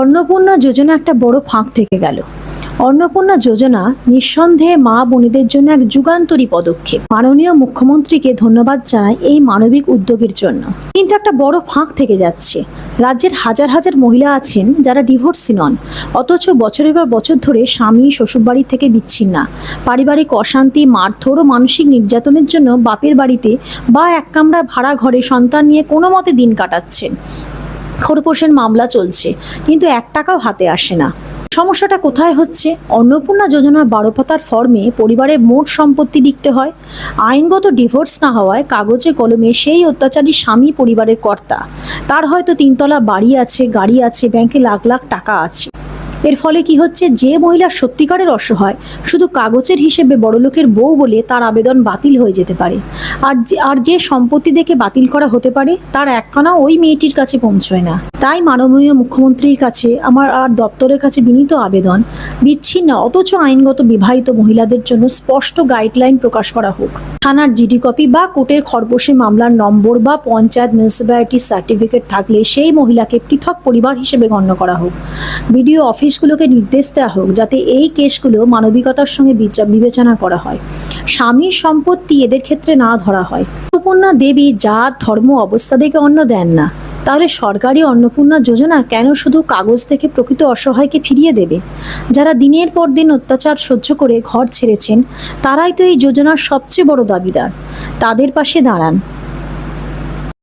অন্নপূর্ণা যোজনা একটা বড় ফাঁক থেকে গেল। অন্নপূর্ণা যোজনা নিঃসন্দেহে মা বোনেদের জন্য এক যুগান্তরী পদক্ষেপ। মাননীয় মুখ্যমন্ত্রীকে ধন্যবাদ জানাই এই মানবিক উদ্যোগের জন্য। কিন্তু একটা বড় ফাঁক থেকে যাচ্ছে। রাজ্যের হাজার হাজার মহিলা আছেন যারা ডিভোর্সি নন, অথচ বছরের পর বছর ধরে স্বামী শ্বশুরবাড়ি থেকে বিচ্ছিন্না, পারিবারিক অশান্তি, মারধর ও মানসিক নির্যাতনের জন্য বাপের বাড়িতে বা এক কামরার ভাড়া ঘরে সন্তান নিয়ে কোনো মতে দিন কাটাচ্ছেন। খোরপোশের মামলা চলছে, কিন্তু 1 টাকাও হাতে আসে না। সমস্যাটা কোথায় হচ্ছে? অন্নপূর্ণা যোজনা 12 পাতার ফর্মে পরিবারের মোট সম্পত্তি লিখতে হয়। আইনগত ডিভোর্স না হওয়ায় কাগজে কলমে সেই অত্যাচারী স্বামী পরিবারের কর্তা। তার হয়তো 3 তলা বাড়ি আছে, গাড়ি আছে, ব্যাংকে লাখ লাখ টাকা আছে। এর ফলে কি হচ্ছে? যে মহিলা সত্যিকারের অসহায়, শুধু কাগজের হিসেবে বড়লোকের বউ বলে তার আবেদন বাতিল হয়ে যেতে পারে। আর যে সম্পত্তি দেখে বাতিল করা হতে পারে, তার একখানা ওই মেয়েটির কাছে পৌঁছয় না। তাই মাননীয় মুখ্যমন্ত্রীর কাছে আমার আর দপ্তরের কাছে বিনীত আবেদন, বিচ্ছিন্ন অথচ আইনগত বিবাহিত মহিলাদের জন্য স্পষ্ট গাইডলাইন প্রকাশ করা হোক। থানার জিডি কপি বা কোর্টের খরপোশে মামলার নম্বর বা পঞ্চায়েত মিউনিসিপ্যালিটির সার্টিফিকেট থাকলে সেই মহিলাকে পৃথক পরিবার হিসেবে গণ্য করা হোক। বিডিও অফিসগুলোকে নির্দেশ দেওয়া হোক যাতে এই কেসগুলো মানবিকতার সঙ্গে বিবেচনা করা হয়, স্বামীর সম্পত্তি এদের ক্ষেত্রে না ধরা হয়। অন্নপূর্ণা দেবী জাত ধর্ম অবস্থা দেখে অন্ন দেন না, তাহলে সরকারি অন্নপূর্ণা যোজনা কেন শুধু কাগজ থেকে প্রকৃত অসহায়কে ফিরিয়ে দেবে? যারা দিনের পর দিন অত্যাচার সহ্য করে ঘর ছেড়েছেন, তারাই তো এই যোজনার সবচেয়ে বড় দাবিদার। তাদের পাশে দাঁড়ান।